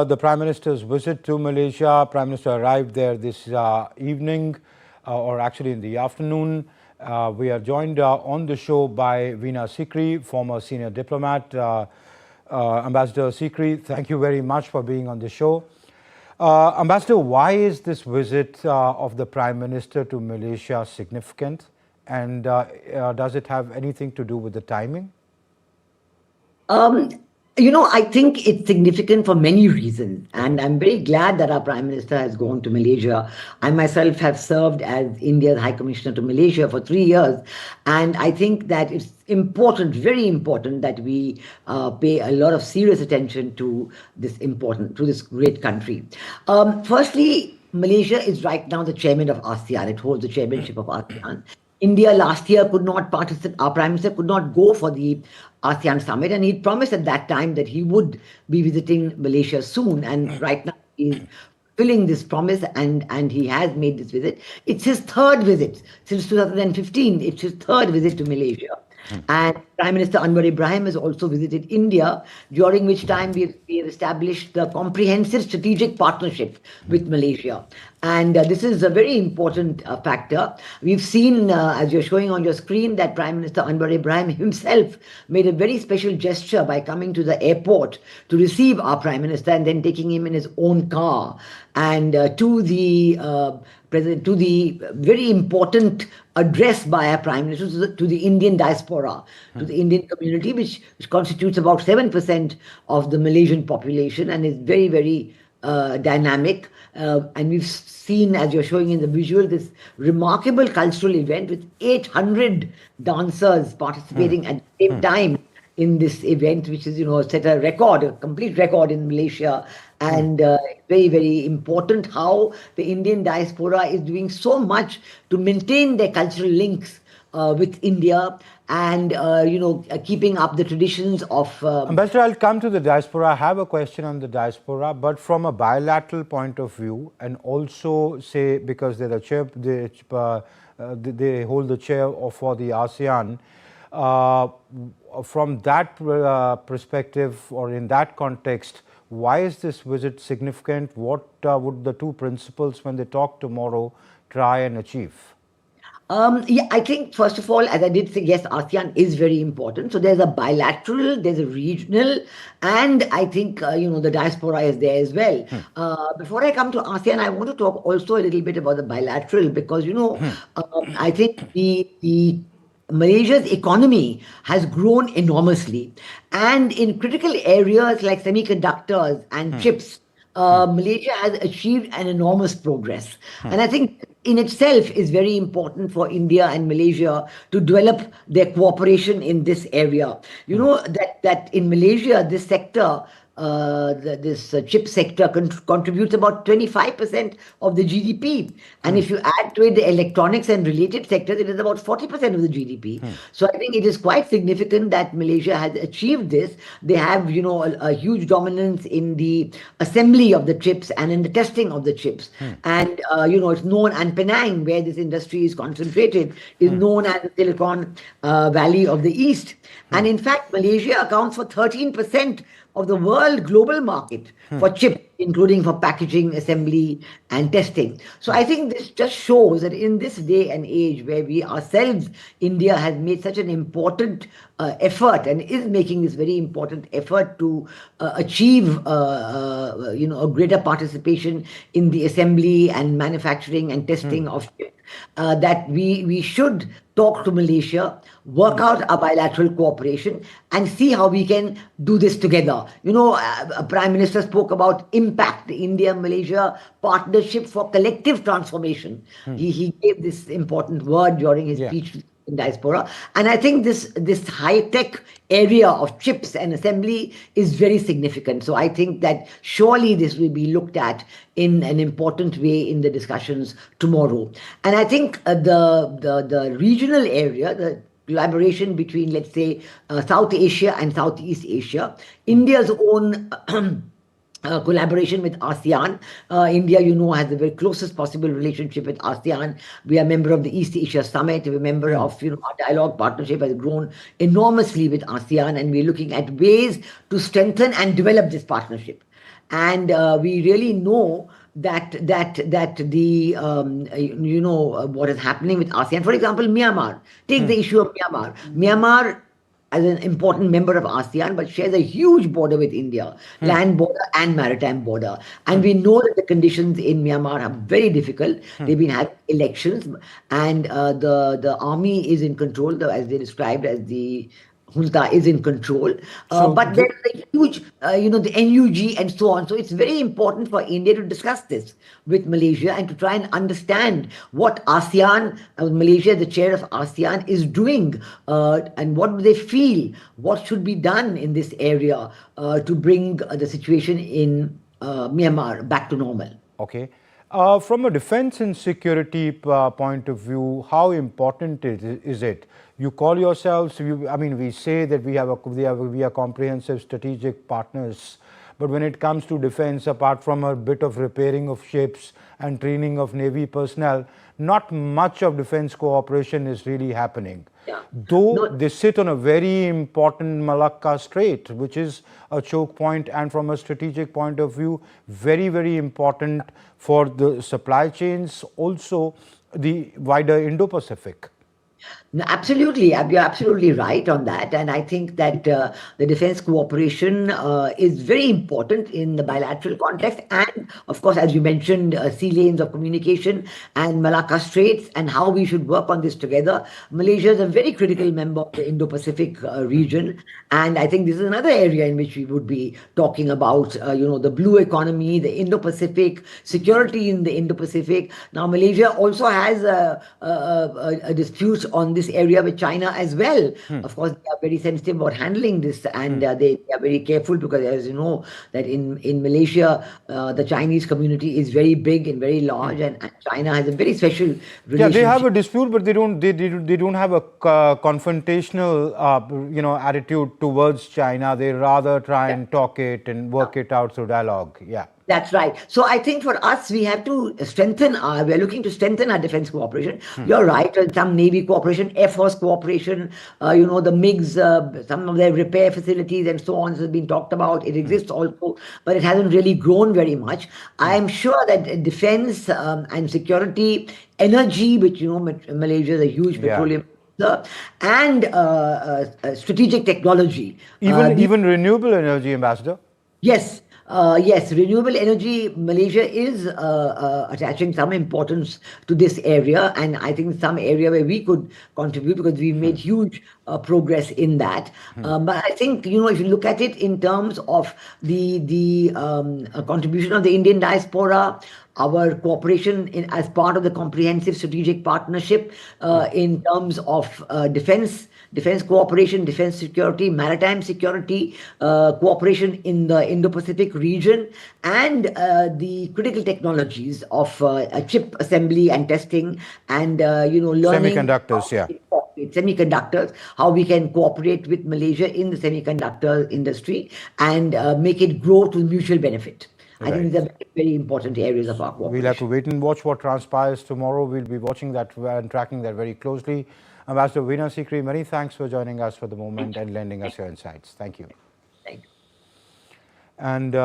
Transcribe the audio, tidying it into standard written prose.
The Prime Minister's visit to Malaysia. Prime Minister arrived there this evening, or actually in the afternoon. We are joined on the show by Veena Sikri, former senior diplomat. Ambassador Sikri, thank you very much for being on the show. Ambassador, why is this visit of the Prime Minister to Malaysia significant? And does it have anything to do with the timing? I think it's significant for many reasons, and I'm very glad that our Prime Minister has gone to Malaysia. I myself have served as India's High Commissioner to Malaysia for 3 years, and I think that it's important, very important, that we pay a lot of serious attention to this great country. Firstly, Malaysia is right now the chairman of ASEAN. It holds the chairmanship of ASEAN. India last year could not participate, our Prime Minister could not go for the ASEAN summit, and he promised at that time that he would be visiting Malaysia soon, and right now he's fulfilling this promise, and he has made this visit. It's his third visit since 2015. It's his third visit to Malaysia. And Prime Minister Anwar Ibrahim has also visited India, during which time we have established the comprehensive strategic partnership with Malaysia. And this is a very important factor. We've seen, as you're showing on your screen, that Prime Minister Anwar Ibrahim himself made a very special gesture by coming to the airport to receive our Prime Minister and then taking him in his own car and to the very important address by our Prime Minister to the Indian diaspora, to the Indian community, which constitutes about 7% of the Malaysian population and is very, very dynamic. And we've seen, as you're showing in the visual, this remarkable cultural event with 800 dancers participating at the same time in this event, which is, set a record, a complete record in Malaysia. And very, very important how the Indian diaspora is doing so much to maintain their cultural links with India and, keeping up the traditions of... Ambassador, I'll come to the diaspora. I have a question on the diaspora, but from a bilateral point of view, and also, say, because they're the chair, they hold the chair for the ASEAN, from that perspective or in that context, why is this visit significant? What would the two principals, when they talk tomorrow, try and achieve? I think, first of all, as I did say, yes, ASEAN is very important. So there's a bilateral, there's a regional, and I think, the diaspora is there as well. Before I come to ASEAN, I want to talk also a little bit about the bilateral because, I think the Malaysia's economy has grown enormously. And in critical areas like semiconductors and chips, Malaysia has achieved an enormous progress. And I think in itself is very important for India and Malaysia to develop their cooperation in this area. You know that in Malaysia, this sector, this chip sector contributes about 25% of the GDP. And if you add to it the electronics and related sectors, it is about 40% of the GDP. So I think it is quite significant that Malaysia has achieved this. They have, a huge dominance in the assembly of the chips and in the testing of the chips. And, it's known, and Penang, where this industry is concentrated, is known as the Silicon Valley of the East. And in fact, Malaysia accounts for 13% of the world global market for chips, including for packaging, assembly, and testing. So I think this just shows that in this day and age where we ourselves, India has made such an important effort and is making this very important effort to achieve, a greater participation in the assembly and manufacturing and testing of chips. That we should talk to Malaysia, work out a bilateral cooperation and see how we can do this together. Prime Minister spoke about impact, the India-Malaysia partnership for collective transformation. He gave this important word during his speech in diaspora. And I think this high-tech area of chips and assembly is very significant. So I think that surely this will be looked at in an important way in the discussions tomorrow. And I think the regional area, the collaboration between, let's say, South Asia and Southeast Asia, India's own collaboration with ASEAN. India, has the very closest possible relationship with ASEAN. We are a member of the East Asia Summit. We're a member of, our dialogue partnership has grown enormously with ASEAN, and we're looking at ways to strengthen and develop this partnership. and we really know that the what is happening with ASEAN. For example, Myanmar. Take the issue of Myanmar. Myanmar, as an important member of ASEAN, but shares a huge border with India, land border and maritime border. And we know that the conditions in Myanmar are very difficult. They've been having elections, and the army is in control, as they described as the junta is in control. So But there is a huge, the NUG and so on. So it's very important for India to discuss this with Malaysia and to try and understand what ASEAN, Malaysia, the chair of ASEAN, is doing, and what do they feel, what should be done in this area to bring the situation in Myanmar back to normal. Okay. From a defense and security point of view, how important is it? You call yourselves, we say that we are comprehensive strategic partners, but when it comes to defense, apart from a bit of repairing of ships and training of Navy personnel, not much of defense cooperation is really happening. Yeah. Though they sit on a very important Malacca Strait, which is a choke point, and from a strategic point of view, very, very important for the supply chains, also the wider Indo-Pacific. No, absolutely. You're absolutely right on that. And I think that the defense cooperation is very important in the bilateral context. And of course, as you mentioned, sea lanes of communication and Malacca Straits and how we should work on this together. Malaysia is a very critical member of the Indo-Pacific region. And I think this is another area in which we would be talking about, the blue economy, the Indo-Pacific, security in the Indo-Pacific. Now, Malaysia also has a dispute on this area with China as well. Of course, they are very sensitive about handling this, and they are very careful because, as you know, that in Malaysia, the Chinese community is very big and very large, and China has a very special relationship. Yeah, they have a dispute, but they don't have a confrontational attitude towards China. They rather try and talk it and work it out through dialogue. Yeah. That's right. So I think for us, we have to we're looking to strengthen our defense cooperation. You're right, some Navy cooperation, Air Force cooperation, the MiGs, some of their repair facilities and so on has been talked about. It exists also, but it hasn't really grown very much. I am sure that defense and security, energy, which, Malaysia is a huge petroleum and strategic technology. Even renewable energy, Ambassador? Yes. Yes, renewable energy, Malaysia is attaching some importance to this area, and I think some area where we could contribute because we've made huge progress in that. But I think, if you look at it in terms of the contribution of the Indian diaspora, our cooperation as part of the comprehensive strategic partnership in terms of defense cooperation, defense security, maritime security, cooperation in the Indo-Pacific region, and the critical technologies of chip assembly and testing, and learning semiconductors, semiconductors, how we can cooperate with Malaysia in the semiconductor industry and make it grow to mutual benefit. I think these are very, very important areas of our cooperation. We'll have to wait and watch what transpires tomorrow. We'll be watching that and tracking that very closely. Ambassador Veena Sikri, many thanks for joining us for the moment and lending us your insights. Thank you. Thank you. And